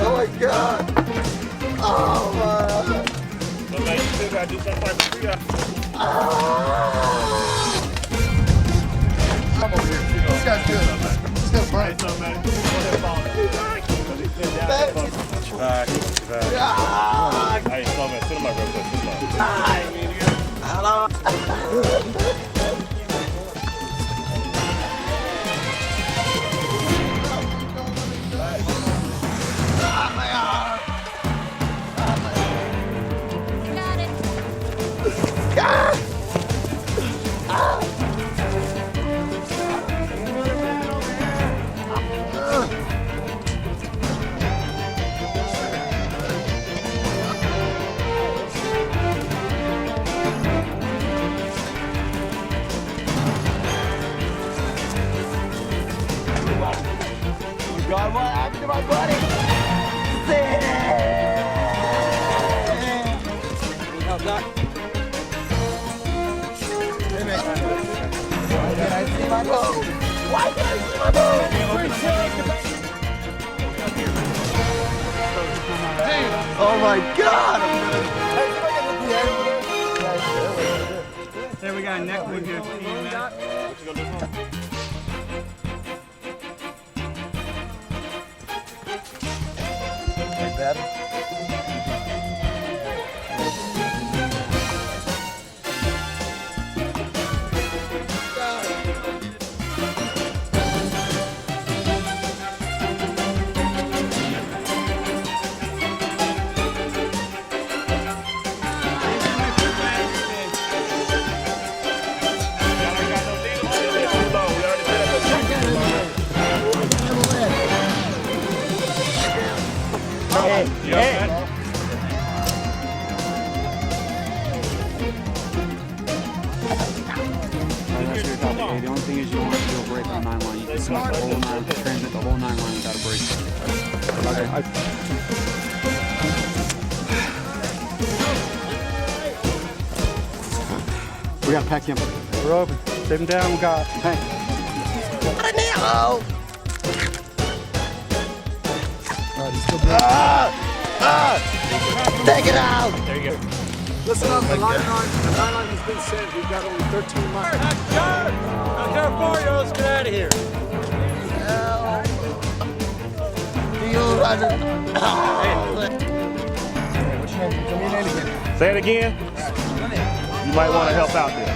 Oh my God! Oh my! But man, you still gotta do some type of triage. I'm over here. This guy's good. This guy's fine. So man, Hey, so man, sit him up real quick. Sit him up. Hello. God, what happened to my buddy? Need help, Doc? Hey, man. Why can't I see my boat? Why can't I see my boat? Oh my God! There we got a neck wound here. Like that? Hey, hey. The only thing is you don't want to do a break on 9 line. You can snap the whole 9, transmit the whole 9 line without a break. We got to pack him. We're open. Save him down. We got. Hey. Take it out! There you go. Listen up, the line has been sent. We've got only 13 miles. Not there for you. Let's get out of here. What's your name? Tell me your name again. Say it again. You might want to help out there.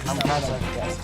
I'm kind of gas.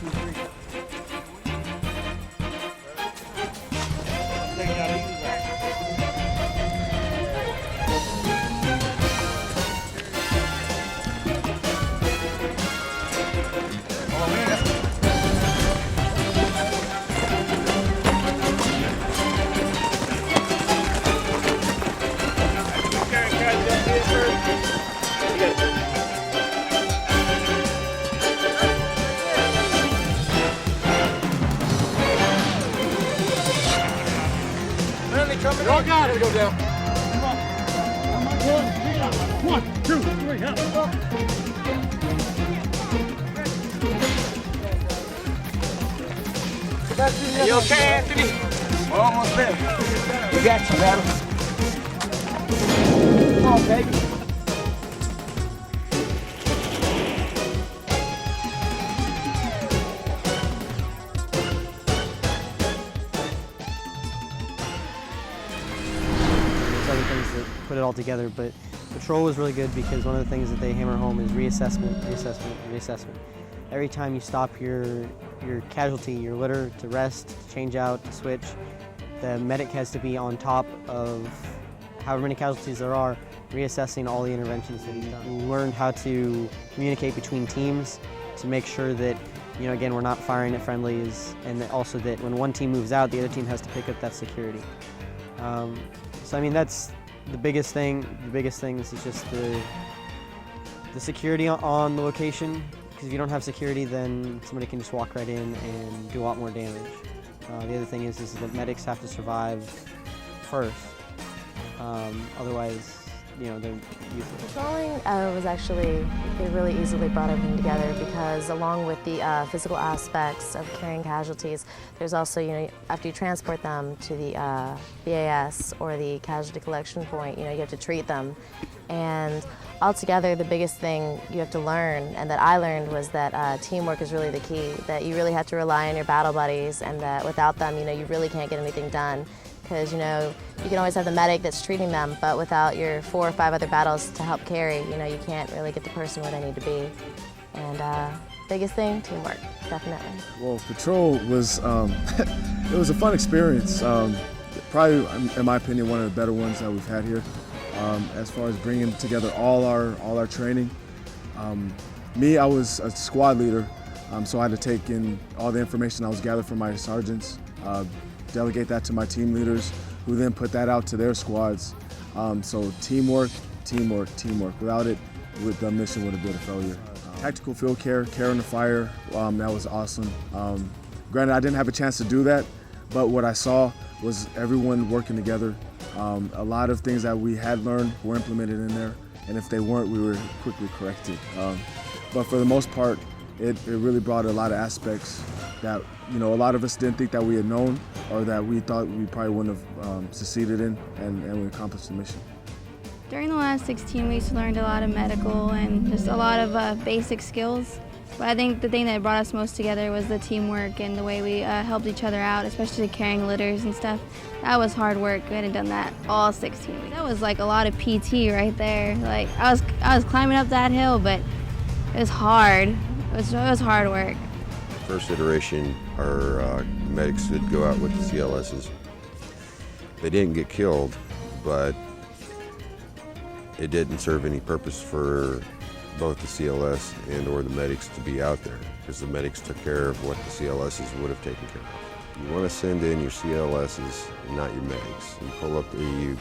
You all got it. Go down. One, two, three, up. You okay, Anthony? We're almost there. We got you, Adam. Come on, baby. Other things that put it all together, but patrol was really good because one of the things that they hammer home is reassessment. Every time you stop your your casualty, your litter, to rest, to change out, to switch. The medic has to be on top of however many casualties there are, reassessing all the interventions that he's done. We learned how to communicate between teams to make sure that, you know, again, we're not firing at friendlies, and that also that when one team moves out, the other team has to pick up that security. So I mean, that's the biggest thing. The biggest thing is just the security on the location, because if you don't have security, then somebody can just walk right in and do a lot more damage. The other thing is that medics have to survive first. Otherwise, you know, they're useless. Patrolling was actually, it really easily brought everything together, because along with the physical aspects of carrying casualties, there's also, you know, after you transport them to the BAS or the casualty collection point, you know, you have to treat them. And altogether, the biggest thing you have to learn, and that I learned, was that teamwork is really the key, that you really have to rely on your battle buddies, and that without them, you know, you really can't get anything done. Because, you know, you can always have the medic that's treating them, but without your 4 or 5 other battles to help carry, you know, you can't really get the person where they need to be. And biggest thing, teamwork, definitely. Well, patrol was, it was a fun experience. Probably, in my opinion, one of the better ones that we've had here. As far as bringing together all our training. Me, I was a squad leader, so I had to take in all the information I was gathered from my sergeants, delegate that to my team leaders, who then put that out to their squads. So teamwork, teamwork, teamwork. Without it, the mission would have been a failure. Tactical field care on the fire, that was awesome. Granted, I didn't have a chance to do that, but what I saw was everyone working together. A lot of things that we had learned were implemented in there, and if they weren't, we were quickly corrected. But for the most part, it really brought a lot of aspects that, you know, a lot of us didn't think that we had known, or that we thought we probably wouldn't have succeeded in, and we accomplished the mission. During the last 16 weeks, we learned a lot of medical and just a lot of basic skills. But I think the thing that brought us most together was the teamwork and the way we helped each other out, especially carrying litters and stuff. That was hard work. We hadn't done that all 16 weeks. That was like a lot of PT right there. Like I was climbing up that hill, but it was hard. It was hard work. First iteration, our medics would go out with the CLSs. They didn't get killed, but it didn't serve any purpose for both the CLS and or the medics to be out there, because the medics took care of what the CLSs would have taken care of. You want to send in your CLSs and not your medics. You pull up, you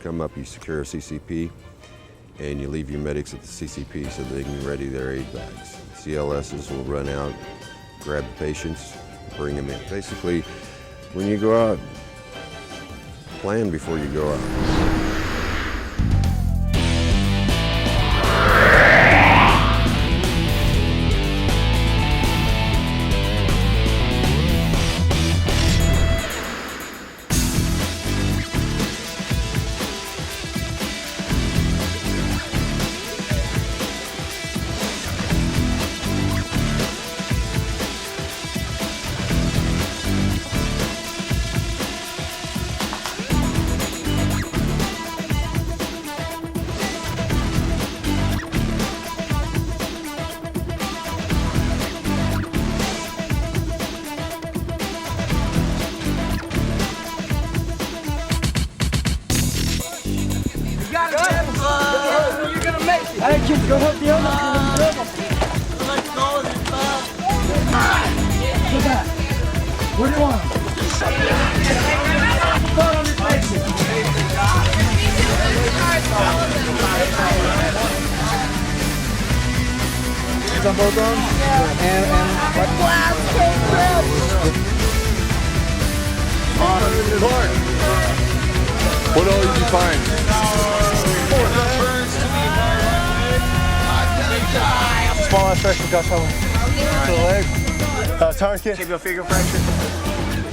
come up, you secure a CCP, and you leave your medics at the CCP so they can ready their aid bags. CLSs will run out, grab the patients, bring them in. Basically, when you go out, plan before you go out. Hey kids, go help the others. Let's go. Where do you want? Fall on your faces. Hands on both arms? Yeah. And What all did you find? small ass fracture, got someone to the leg. Target. Tibia figure fracture?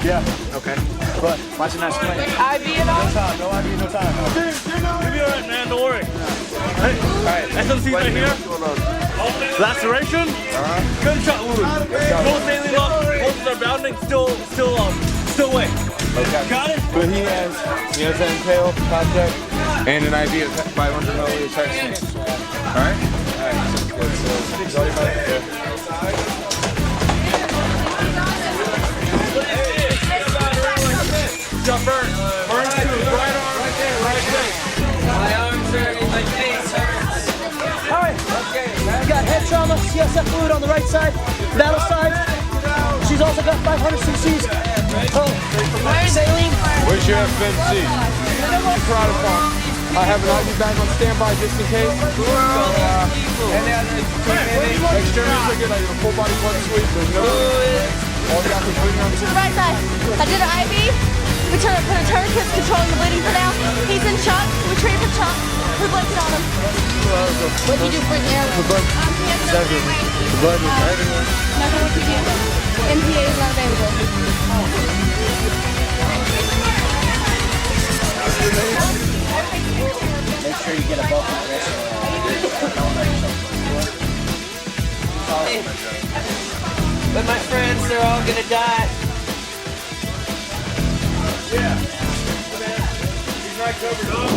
Yeah. Okay. But watch it not split. IV and all? No time, no IV, no time. You'll be alright, man, don't worry. Hey, alright, SMC right here. Laceration, gunshot wound. No saline lock, pulses are bounding, still away. Okay. Got it? But he has that entail, contact, and an IV of 500 milliliter text. Alright? Alright, so good. So, that fluid on the right side, battle side. She's also got 500 cc's. Saline. Where's your FNC? Protocol. I have an IV bag on standby just in case. Externals are good. I did a full body blood sweep. There's no. All the doctors bleeding on To the right side. I did an IV. We put a tourniquet controlling the bleeding for now. He's in shock. We treated for shock. We blanket on him. What did you do for his air? The blood was everywhere. Nothing what you do. MPA is not available. Make sure you get a bump on this. But my friends, they're all gonna die. Yeah. He's not covered up.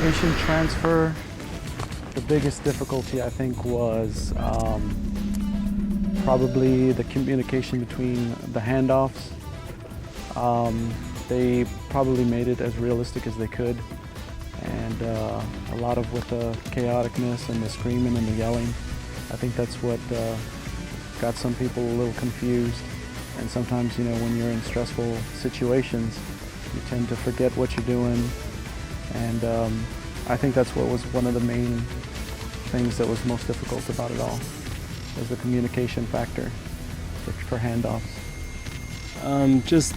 Patient transfer, the biggest difficulty I think was probably the communication between the handoffs. They probably made it as realistic as they could, and a lot of with the chaoticness and the screaming and the yelling, I think that's what got some people a little confused. And sometimes, you know, when you're in stressful situations, you tend to forget what you're doing. And I think that's what was one of the main things that was most difficult about it all, was the communication factor for handoffs. Just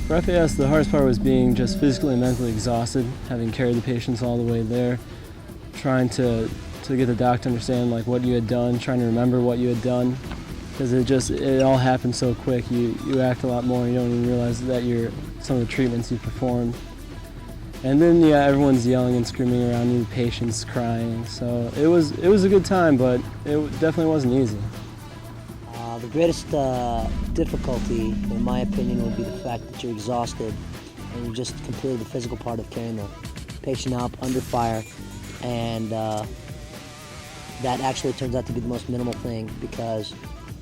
for FAS, the hardest part was being just physically and mentally exhausted, having carried the patients all the way there, trying to get the doc to understand like what you had done, trying to remember what you had done, because it all happened so quick. You act a lot more, and you don't even realize that some of the treatments you performed. And then yeah, everyone's yelling and screaming around you, patients crying. So it was a good time, but it definitely wasn't easy. The greatest difficulty, in my opinion, would be the fact that you're exhausted and you just completed the physical part of carrying the patient out under fire, and that actually turns out to be the most minimal thing, because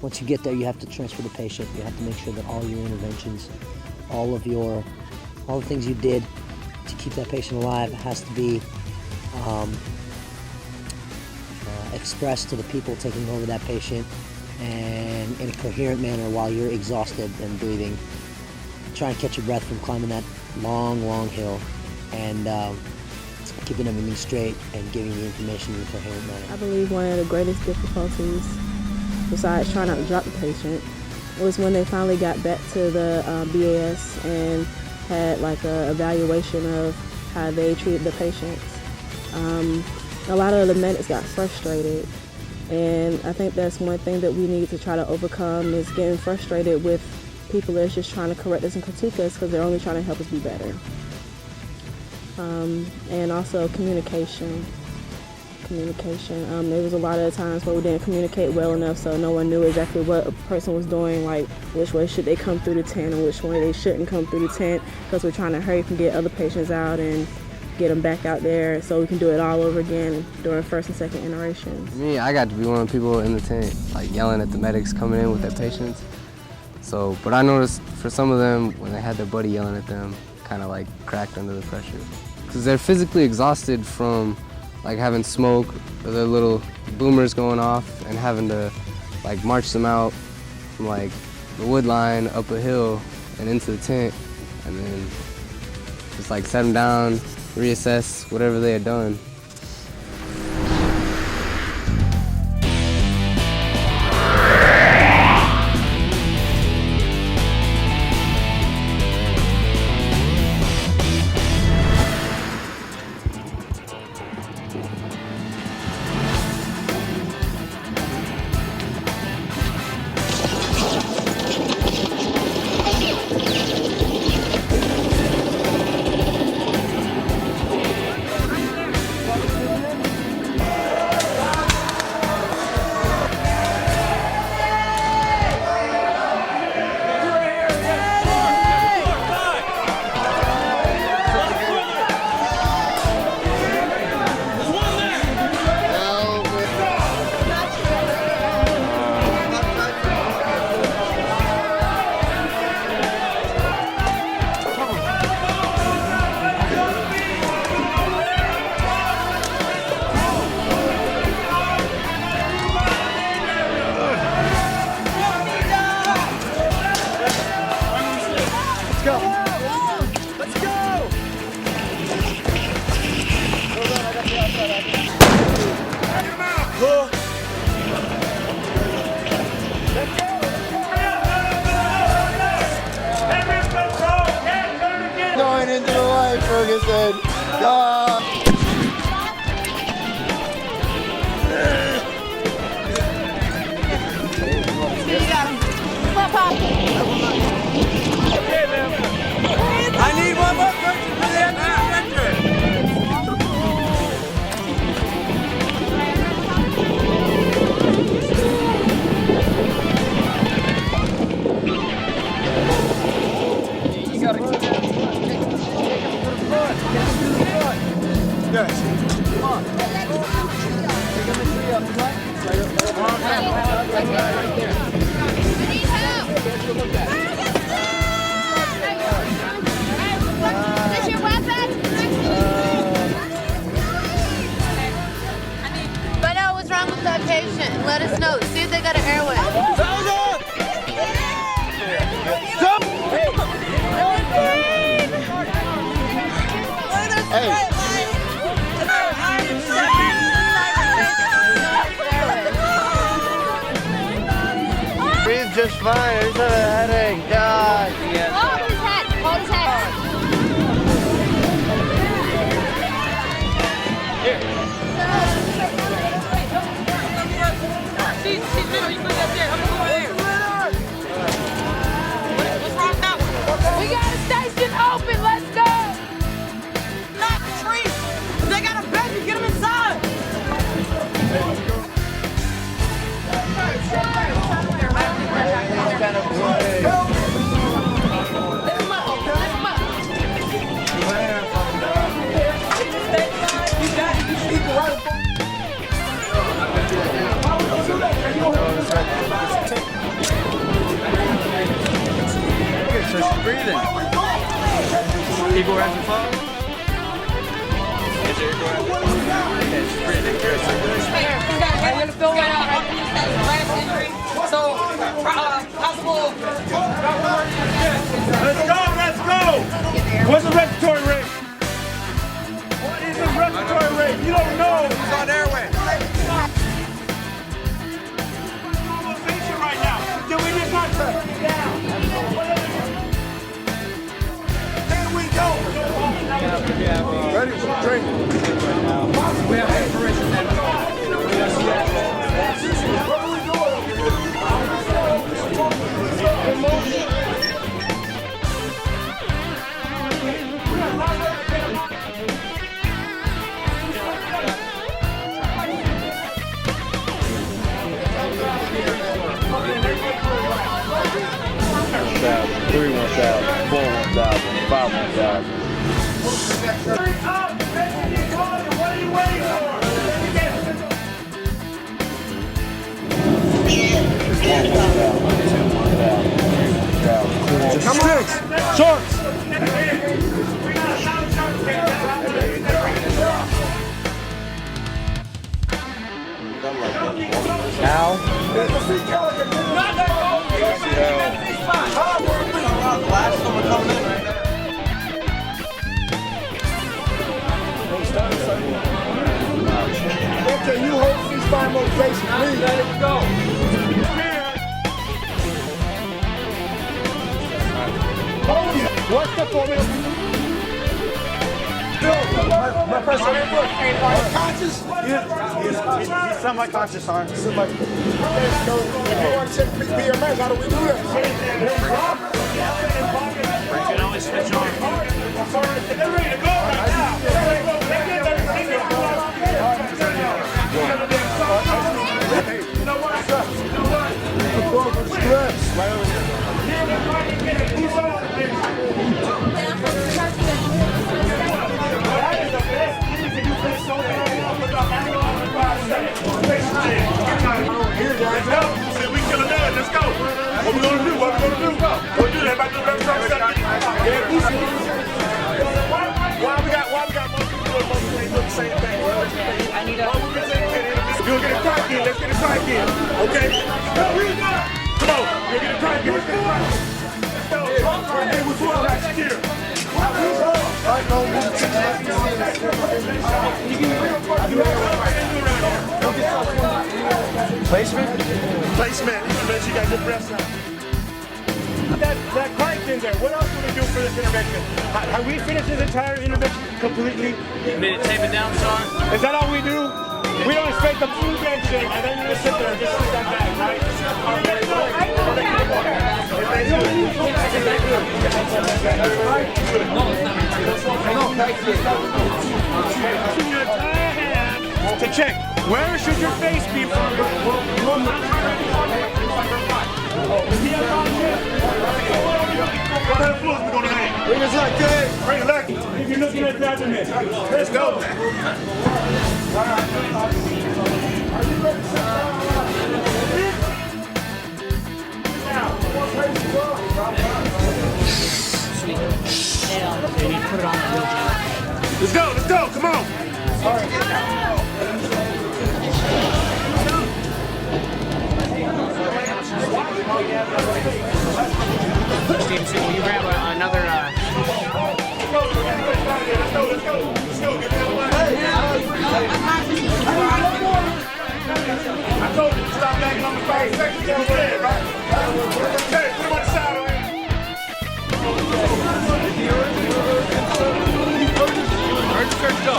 once you get there, you have to transfer the patient. You have to make sure that all your interventions, all the things you did to keep that patient alive has to be expressed to the people taking over that patient, and in a coherent manner while you're exhausted and breathing, trying to catch your breath from climbing that long, long hill, and keeping everything straight and giving the information in a coherent manner. I believe one of the greatest difficulties, besides trying not to drop the patient, was when they finally got back to the BAS and had like a evaluation of how they treated the patients. A lot of the medics got frustrated, and I think that's one thing that we need to try to overcome, is getting frustrated with people that's just trying to correct us and critique us because they're only trying to help us be better. And also communication. There was a lot of times where we didn't communicate well enough, so no one knew exactly what a person was doing, like which way should they come through the tent and which way they shouldn't come through the tent, because we're trying to hurry up and get other patients out and get them back out there so we can do it all over again during first and second iterations. Me, I got to be one of the people in the tent, like yelling at the medics coming in with their patients. So, but I noticed for some of them, when they had their buddy yelling at them, kind of like cracked under the pressure. Because they're physically exhausted from like having smoke or their little boomers going off and having to like march them out from like the wood line up a hill and into the tent, and then just like set them down, reassess whatever they had done. Find out what's wrong with that patient and let us know. See if they got an airway. Breathe just fine. I just have a headache. God. Hold his head. Hold his head. We got a station open. Let's go. Not the tree. They got a bed. Get them inside. So she's breathing. Equal round to fall. Is there equal round? Okay, she's breathing. Good. I'm gonna fill it out. Last injury. So, possible. Let's go, let's go! What's the respiratory rate? What is the respiratory rate? You don't know. He's on airway. Patient right now. Can we just not turn it down? There we go. Ready? Drink. We have inspiration then. Three 1,000, 4 1,000, 5 1,000. What are you waiting for? Come on. Shorts. Now. Okay, you hold ceasefire motivation, please. Let it go. What's the formula? My person. Conscious? He's semi-conscious, huh? If you want to check BMS, how do we do that? You can always switch on. They're ready to go right now. You know what? Stress. Right over there. Who's on? That is the best thing you play so bad. We kill a man. Let's go. What we gonna do? What we gonna do? What we do? Everybody do the best stuff. Why we got more people doing most things doing the same thing? I need a. You'll get a crack in. Let's get a crack in. Okay? Come on. You'll get a crack in. Let's get a crack in. Let's go. Hey, what's wrong last year? Placement? Placement. Make sure you got good breaths out. That crank's in there. What else do we do for this intervention? Have we finished this entire intervention completely? Did it tape it down, Sean? Is that all we do? We don't expect the food bench thing, and then you just sit there and just sit that back, right? To check, where should your face be from? What kind of fluids we gonna have? Bring us like that. Bring it like it. If you're looking at that, let's go. Stevenson, will you grab another? I told you to stop banging on the face. Section you said, right? Okay, put him on the side of Urgent search, go.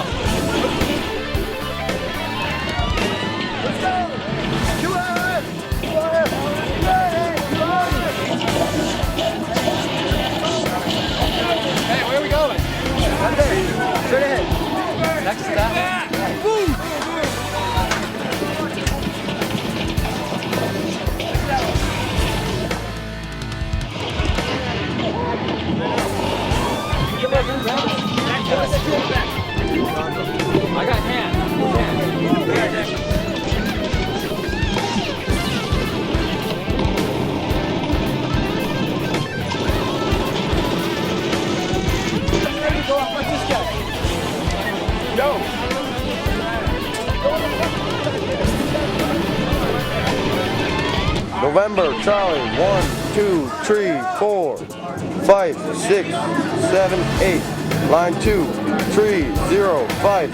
Let's go! Go ahead! Go ahead! Hey, where are we going? Right there. Straight ahead. Next to that. Boom! I got hand. November, Charlie, 1, 2, 3, 4, 5, 6, 7, 8. Line 2, 3, 0, 5.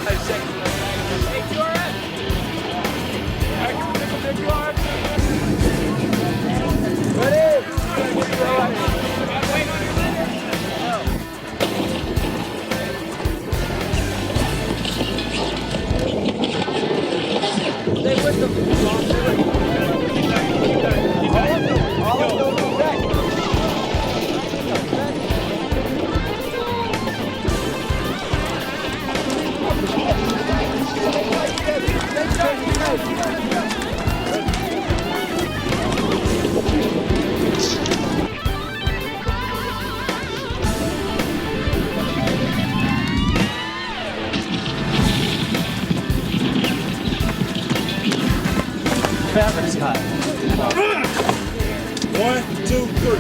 Fabulous guy. 1, 2, 3.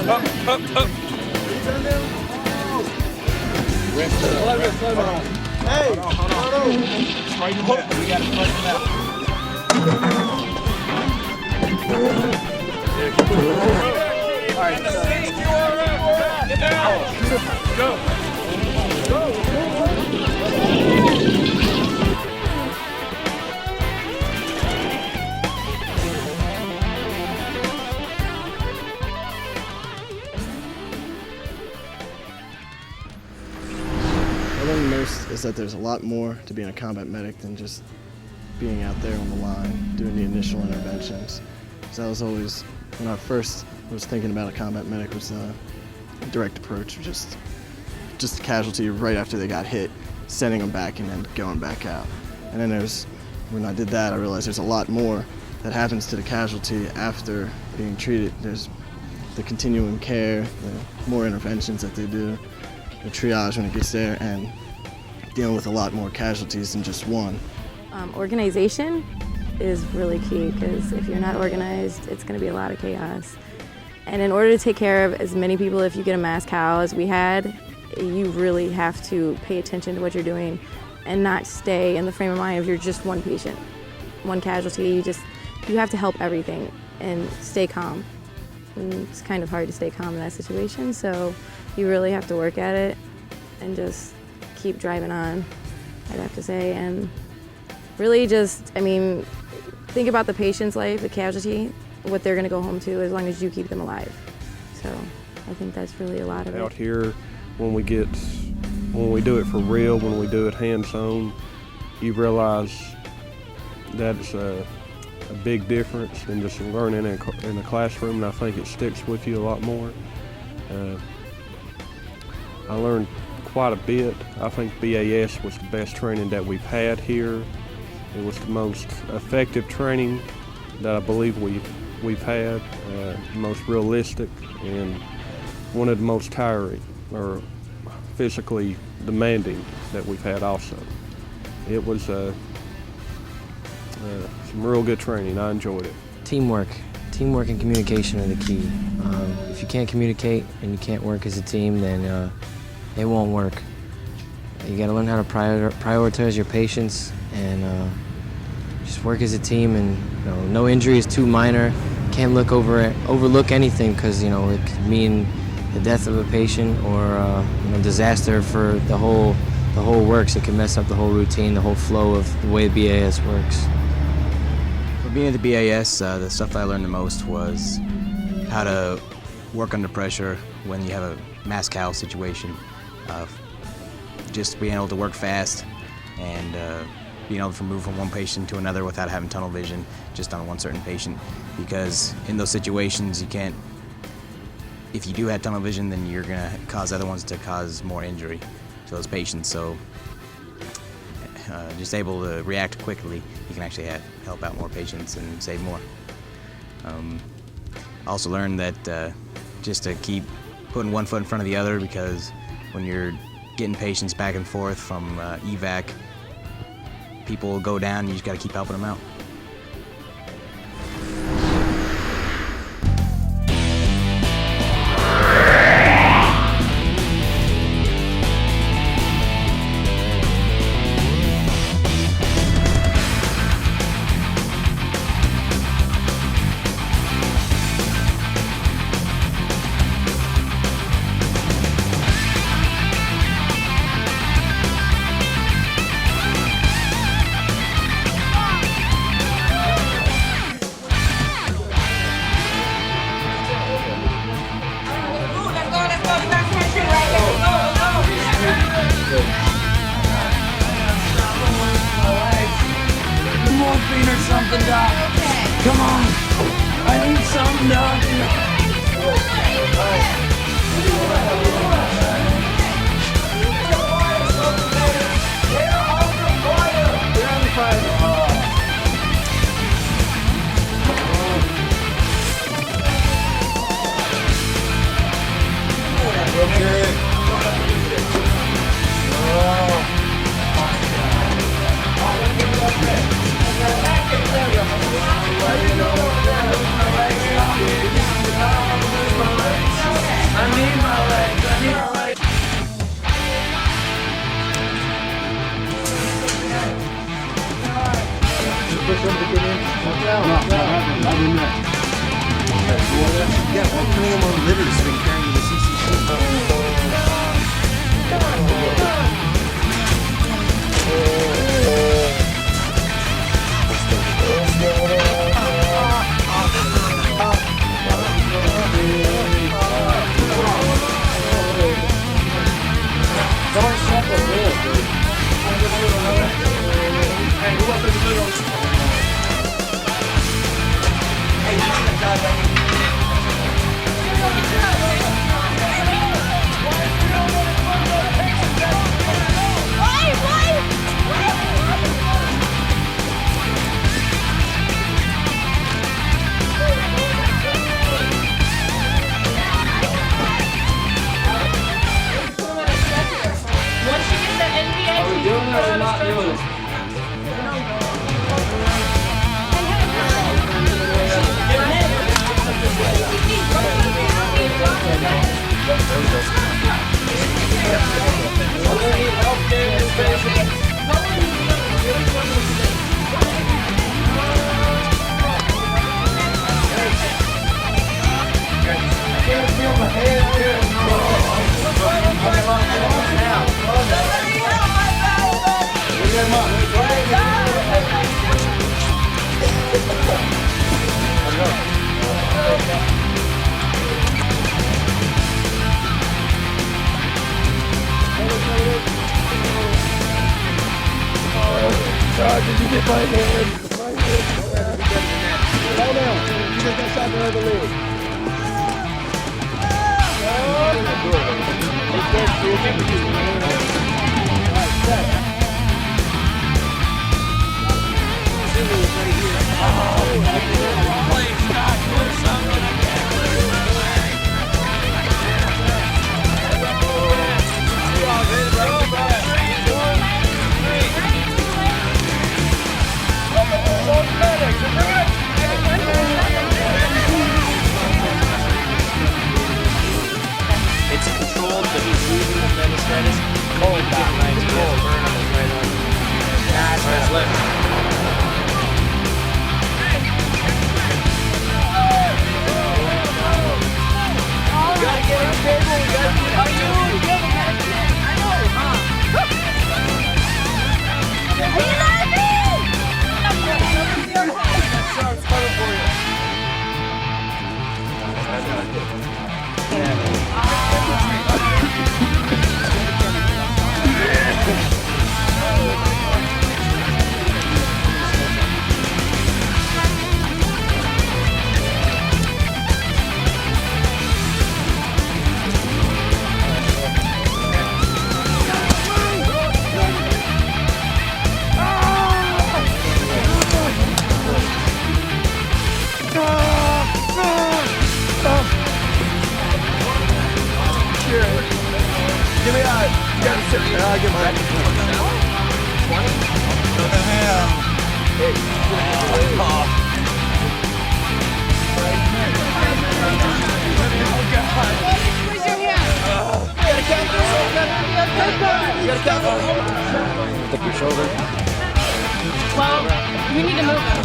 Up. Hey, hold on. Straighten him out. We got to straighten him out. All right. Get down. Go. I learned most is that there's a lot more to being a combat medic than just being out there on the line, doing the initial interventions. So that was always, when I first was thinking about a combat medic, was a direct approach, just casualty right after they got hit, sending them back and then going back out. And then when I did that, I realized there's a lot more that happens to the casualty after being treated. There's the continuing care, the more interventions that they do, the triage when it gets there, and dealing with a lot more casualties than just one. Organization is really key, because if you're not organized, it's going to be a lot of chaos. And in order to take care of as many people, if you get a mass cow as we had, you really have to pay attention to what you're doing and not stay in the frame of mind of you're just one patient, one casualty. You have to help everything and stay calm. And it's kind of hard to stay calm in that situation, so you really have to work at it and just keep driving on, I'd have to say. And really think about the patient's life, the casualty, what they're gonna go home to as long as you keep them alive. So I think that's really a lot of it. Out here, when we do it for real, when we do it hands-on, you realize that it's a big difference than just learning in a classroom, and I think it sticks with you a lot more. I learned quite a bit. I think BAS was the best training that we've had here. It was the most effective training that I believe we've had, the most realistic, and one of the most tiring or physically demanding that we've had also. It was some real good training. I enjoyed it. Teamwork Teamwork and communication are the key. If you can't communicate and you can't work as a team, then it won't work. You got to learn how to prioritize your patients and just work as a team. And no injury is too minor. Can't overlook anything because it could mean the death of a patient or disaster for the whole works. It can mess up the whole routine, the whole flow of the way BAS works. For being at the BAS, the stuff that I learned the most was how to work under pressure when you have a mass cow situation. Just being able to work fast and being able to move from one patient to another without having tunnel vision just on one certain patient. Because in those situations, you can't, if you do have tunnel vision, then you're gonna cause other ones to cause more injury to those patients. So just able to react quickly, you can actually help out more patients and save more. Also learned that just to keep putting one foot in front of the other, because when you're getting patients back and forth from evac, people will go down and you just gotta keep helping them out. Morphine or something, Doc. Come on. I need something, Doc. Yeah, we're putting them on litters so we can carry them to the CCC. Did you get my hand? Hold on. You just got shot in the other leg. That is cold. Give him an idea. He has a burn on his right arm. Nah, it's his left. You gotta get on the table. You gotta get on the table. I know, huh? He left me! Sharp's coming for you. Give me that. You gotta sit. I'll get mine. 20? What the hell? Oh, God. Raise your hand. You gotta count this. You gotta count this. Lift up your shoulder. Well, you need to move them.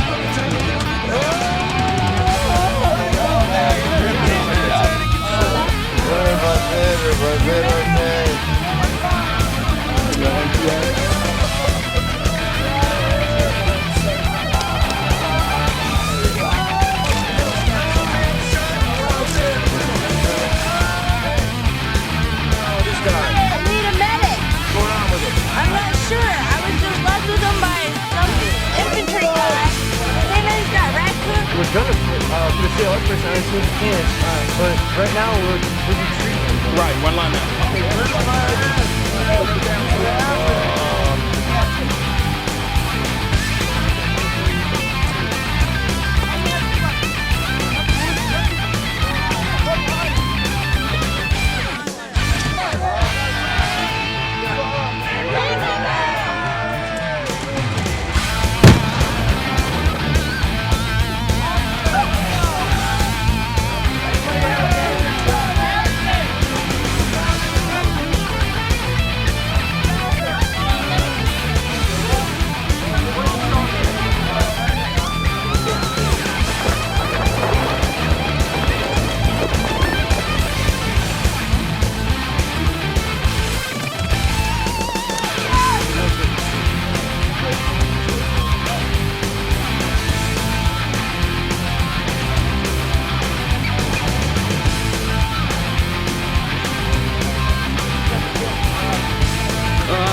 I'm not sure. I was just left with him by some infantry guy. They know he's got raccoon. We're gonna put a CLS person on as soon as we can. But right now we're retreating. Right, one line now.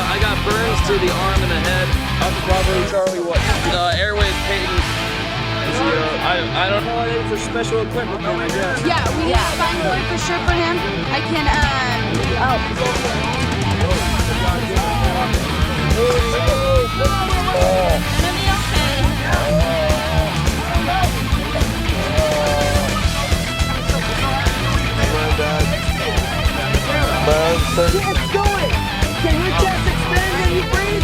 I got burns to the arm and the head. Alpha Bravo Charlie, what? Airways patent. I don't know. For special equipment, I guess. Yeah, we need a spine cord for sure for him. I can, Let's do it! Can your chest expand when you breathe?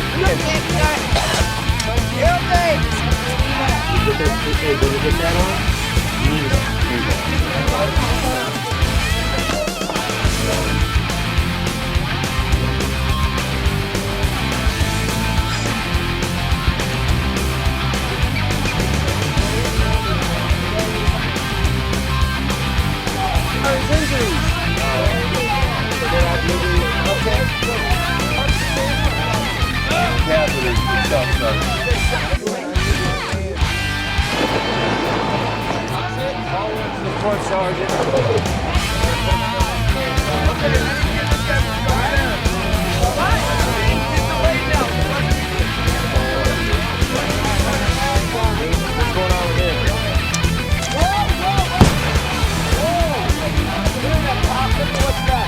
Report, Sergeant. What's going on with him? What's that?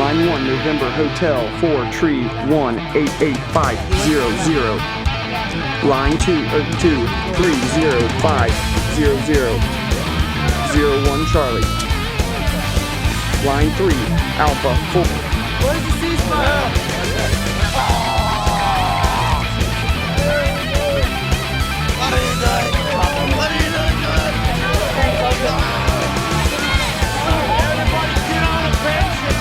Line 1, November Hotel 4 Tree 1 88500. Line 2 Oak 2 30500. 01 Charlie. Line 3 Alpha 4. Where's the ceasefire? What are you doing? What are you doing, good? Everybody get on the bench and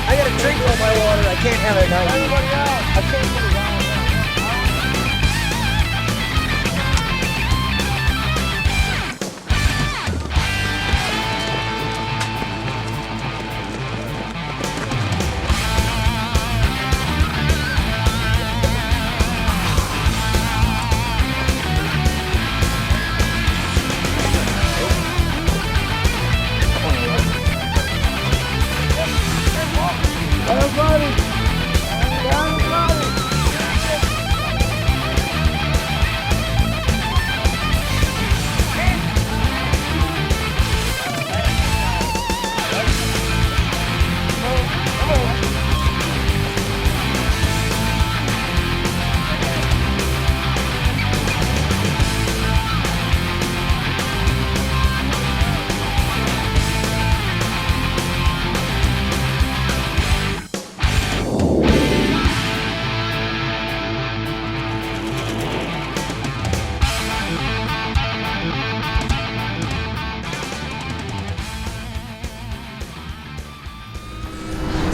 I gotta drink all my water. I can't have it at night. Everybody out. I can't put it down. Everybody!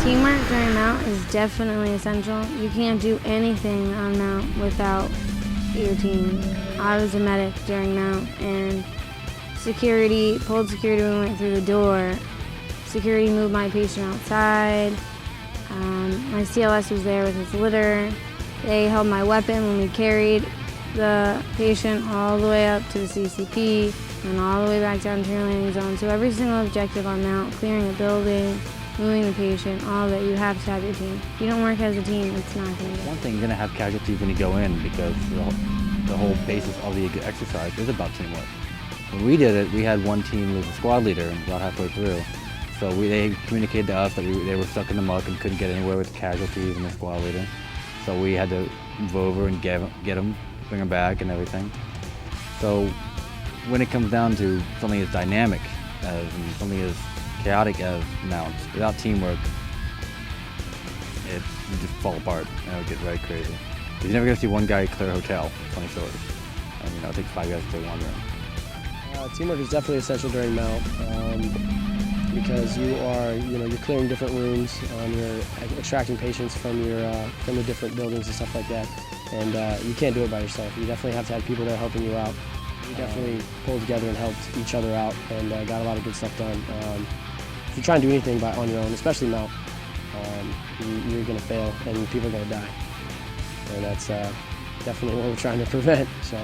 Teamwork during mount is definitely essential. You can't do anything on mount without your team. I was a medic during mount, and security pulled security when we went through the door. Security moved my patient outside. My CLS was there with his litter. They held my weapon when we carried the patient all the way up to the CCP and all the way back down to your landing zone. So every single objective on mount, clearing a building, moving the patient, all of it, you have to have your team. If you don't work as a team, it's not going to get. One thing, you're going to have casualties when you go in because the whole basis of the exercise is about teamwork. When we did it, we had one team who was the squad leader about halfway through. So they communicated to us that they were stuck in the muck and couldn't get anywhere with casualties and the squad leader. So we had to move over and get them, bring them back and everything. So when it comes down to something as dynamic and something as chaotic as mounts, without teamwork, it would just fall apart and it would get very crazy. You're never going to see one guy clear a hotel, 20 stories. And it takes 5 guys to clear one room. Teamwork is definitely essential during mount because you're clearing different rooms, you're extracting patients from the different buildings and stuff like that, and you can't do it by yourself. You definitely have to have people there helping you out. We definitely pulled together and helped each other out and got a lot of good stuff done. If you try and do anything on your own, especially mount, you're going to fail and people are going to die, and that's definitely what we're trying to prevent. So.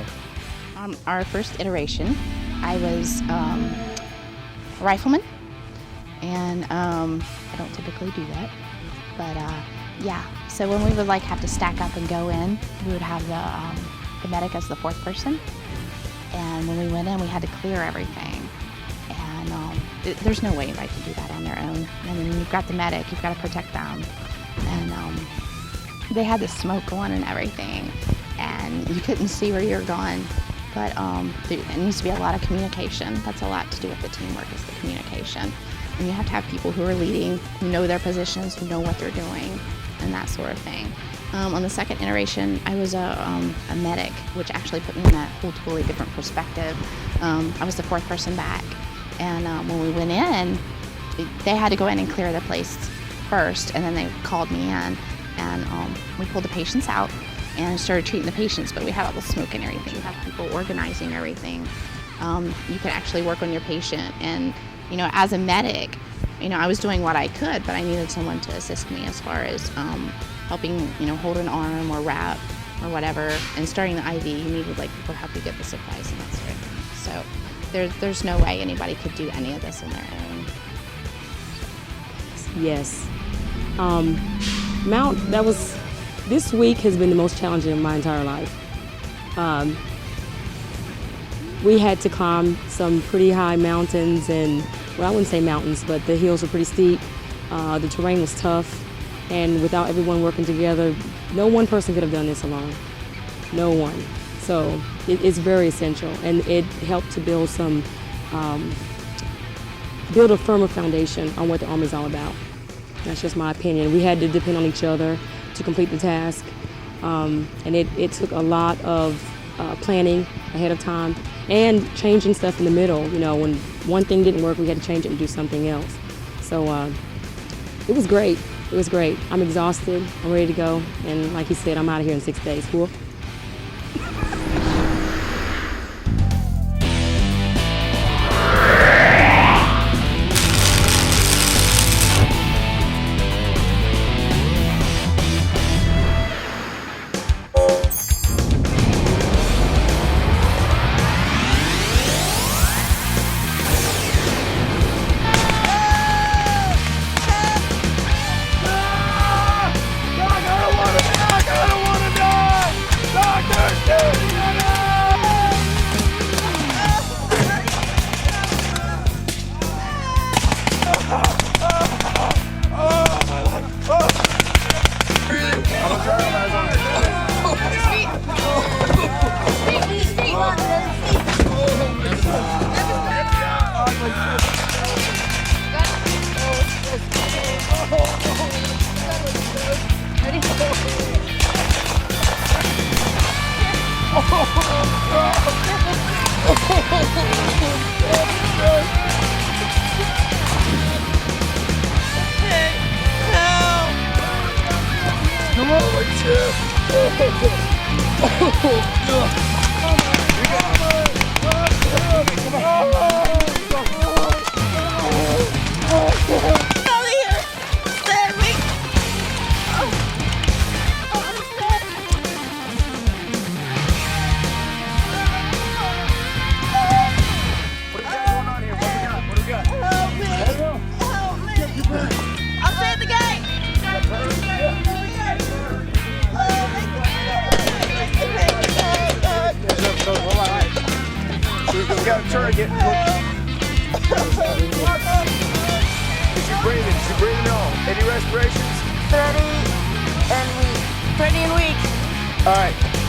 On our first iteration, I was a rifleman, and I don't typically do that, but yeah. So when we would have to stack up and go in, we would have the medic as the fourth person, and when we went in, we had to clear everything, and there's no way anybody can do that on their own. And then you've got the medic, you've got to protect them, and they had the smoke going and everything, and you couldn't see where you're going. But there needs to be a lot of communication. That's a lot to do with the teamwork, is the communication. And you have to have people who are leading, who know their positions, who know what they're doing, and that sort of thing. On the second iteration, I was a medic, which actually put me in a whole totally different perspective. I was the fourth person back, and when we went in, they had to go in and clear the place first, and then they called me in, and we pulled the patients out and started treating the patients, but we had all the smoke and everything. We had people organizing everything. You could actually work on your patient, and as a medic, I was doing what I could, but I needed someone to assist me as far as helping, hold an arm or wrap or whatever. And starting the IV, you needed people to help you get the supplies and that sort of thing. So there's no way anybody could do any of this on their own. Yes. This week has been the most challenging of my entire life. We had to climb some pretty high mountains, and, well, I wouldn't say mountains, but the hills were pretty steep. The terrain was tough, and without everyone working together, no one person could have done this alone. No one. So it's very essential, and it helped to build build a firmer foundation on what the Army's all about. That's just my opinion. We had to depend on each other to complete the task, and it took a lot of planning ahead of time and changing stuff in the middle. You know, when one thing didn't work, we had to change it and do something else. So it was great. It was great. I'm exhausted. I'm ready to go. And like he said, I'm out of here in 6 days. Cool?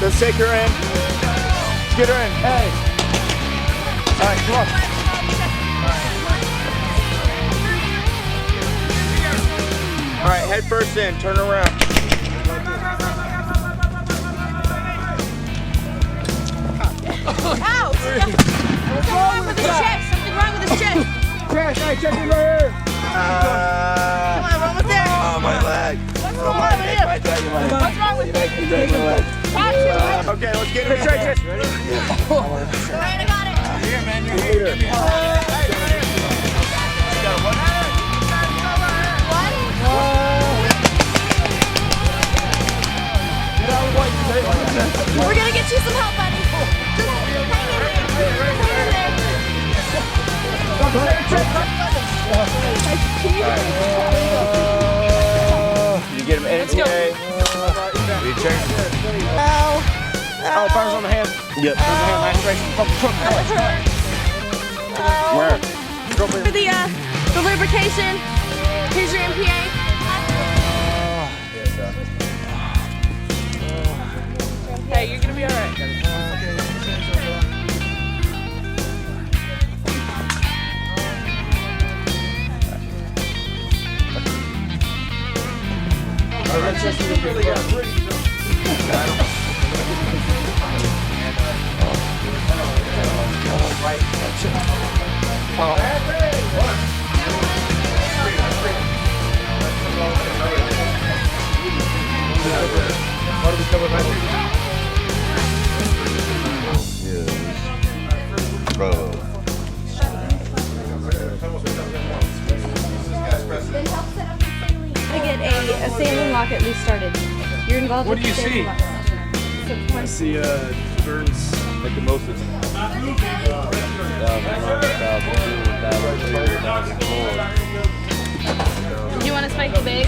Let's take her in. Get her in. Hey. All right, come on. All right, head first in. Turn around. Ouch! Something wrong with his chest. Something wrong with his chest. Chest. Hey, check it right here. Come on, almost there. Oh, my leg. What's wrong with him? What's wrong with him? Okay, let's get in the trenches. Ready? Alright, I got it. Here, man. You're here. We're gonna get you some help, buddy. Just You get him NTA. You check. Ow. Oh, fires on the hand. Yep. Fires on the hand. Masturbation. Where? For the lubrication, here's your MPA. Hey, you're gonna be alright. What do we cover right here? To get a sailing lock at least started. You're involved What with do you the sailing see? lock. I see birds like the most of the time. Do you want to spike the big?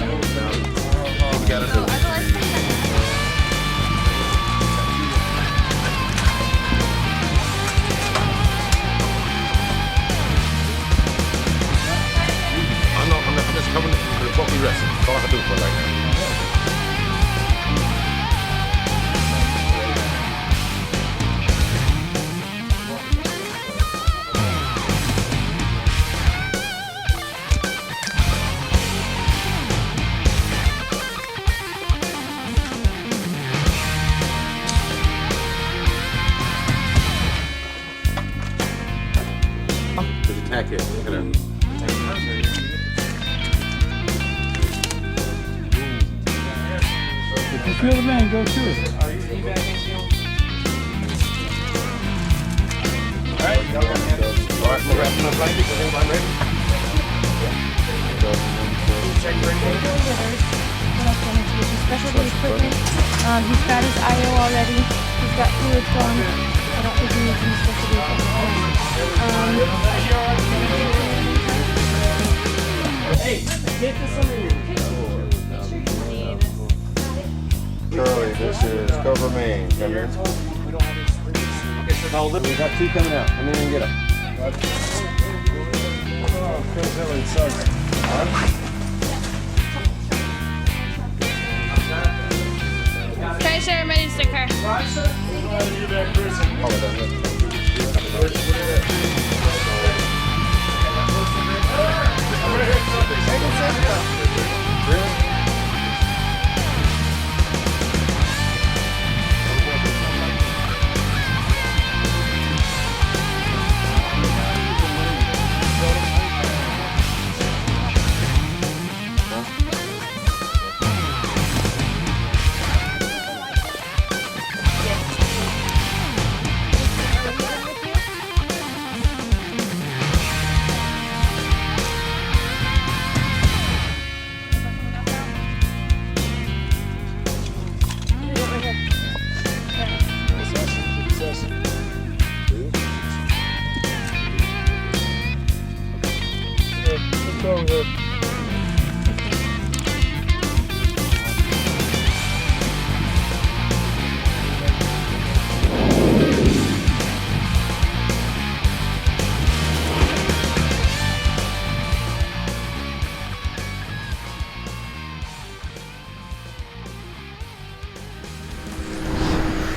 I'm just covering the what we wrestle. That's all I can do for right now. There's a tack here. Look at that. If you feel the man, go to it. Alright, we're wrapping up like this. Everybody ready? Check specialty equipment. He's got his IO already. He's got fluids going. I don't think he needs any specialty equipment. Hey, get this under here. Charlie, this is Cover Main. Come here. We got two coming out. Come in and get them. Okay, sir, I'm ready to stick her.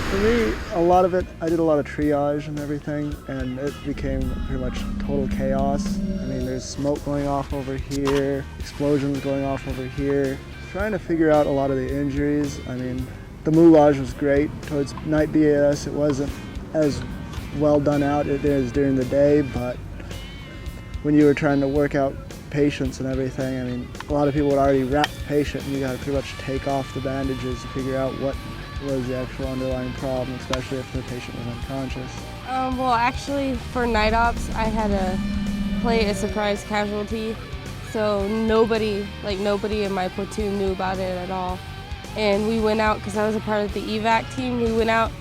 For me, a lot of it, I did a lot of triage and everything, and it became pretty much total chaos. I mean, there's smoke going off over here, explosions going off over here. Trying to figure out a lot of the injuries. I mean, the moulage was great. Towards night BAS, it wasn't as well done out as it is during the day, but when you were trying to work out patients and everything, I mean, a lot of people would already wrap the patient, and you got to pretty much take off the bandages to figure out what was the actual underlying problem, especially if the patient was unconscious. Well, actually, for night ops, I had to play a surprise casualty, so nobody in my platoon knew about it at all. And we went out, because I was a part of the evac team, we went out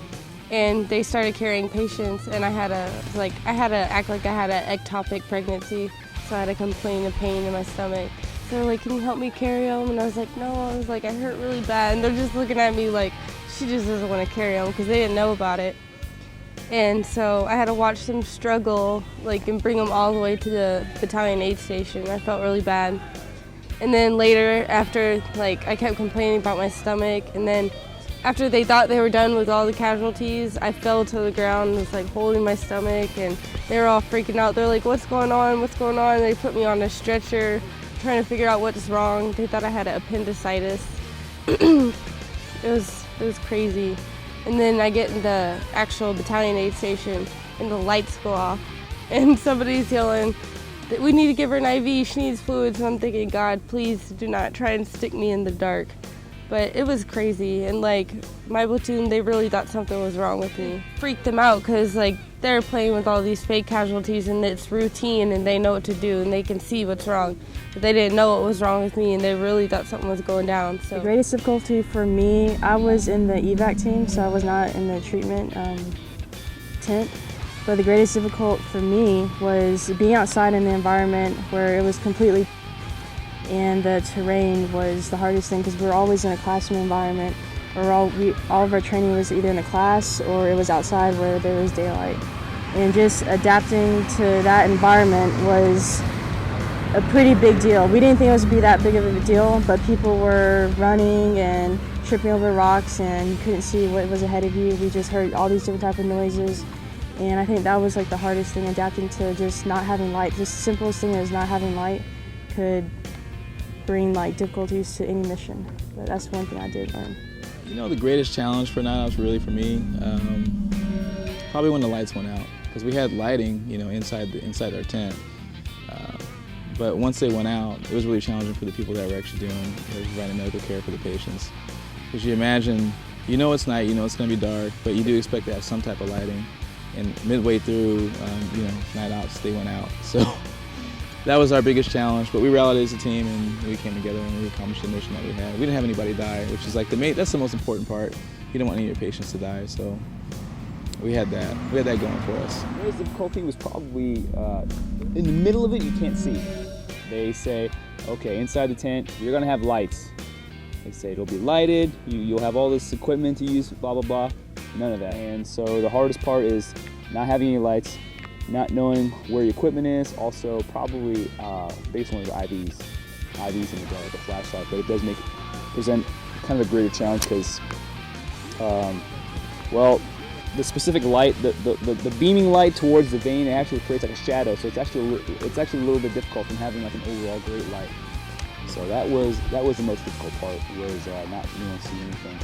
and they started carrying patients, and I had to act like I had an ectopic pregnancy, so I had to complain of pain in my stomach. So they're like, can you help me carry him? And I was like, no, I was like, I hurt really bad. And they're just looking at me like, she just doesn't want to carry him, because they didn't know about it. And so I had to watch them struggle, and bring them all the way to the battalion aid station. I felt really bad. And then later, after, I kept complaining about my stomach, and then after they thought they were done with all the casualties, I fell to the ground and was holding my stomach, and they were all freaking out. They're like, what's going on, what's going on? And they put me on a stretcher, trying to figure out what's wrong. They thought I had appendicitis. It was crazy. And then I get in the actual battalion aid station and the lights go off and somebody's yelling that we need to give her an IV, she needs fluids. And I'm thinking, God, please do not try and stick me in the dark. But it was crazy, and my platoon, they really thought something was wrong with me. Freaked them out, because they're playing with all these fake casualties and it's routine and they know what to do and they can see what's wrong. But they didn't know what was wrong with me, and they really thought something was going down. So the greatest difficulty for me, I was in the evac team, so I was not in the treatment tent. But the greatest difficult for me was being outside in the environment where it was completely, and the terrain was the hardest thing because we were always in a classroom environment, or all of our training was either in a class or it was outside where there was daylight. And just adapting to that environment was a pretty big deal. We didn't think it was to be that big of a deal, but people were running and tripping over rocks and you couldn't see what was ahead of you. We just heard all these different types of noises. And I think that was like the hardest thing, adapting to just not having light. Just the simplest thing is not having light could bring like difficulties to any mission. But that's one thing I did learn. You know, the greatest challenge for night ops really for me, probably when the lights went out, because we had lighting, you know, inside our tent. But once they went out, it was really challenging for the people that were actually providing medical care for the patients. Because you imagine, you know it's night, you know it's going to be dark, but you do expect to have some type of lighting. And midway through, you know, night ops, they went out. So that was our biggest challenge. But we rallied as a team and we came together and we accomplished the mission that we had. We didn't have anybody die, which is like that's the most important part. You don't want any of your patients to die, so we had that. We had that going for us. The greatest difficulty was probably in the middle of it, you can't see. They say, okay, inside the tent, you're gonna have lights. They say it'll be lighted, you'll have all this equipment to use, blah, blah, blah. None of that. And so the hardest part is not having any lights, not knowing where your equipment is. Also, probably biggest one is IVs. IVs in the dark, a flashlight, but it does present kind of a greater challenge because, well, the specific light, the beaming light towards the vein, it actually creates like a shadow. So it's actually a little bit difficult from having like an overall great light. So that was the most difficult part, was not being able to see anything.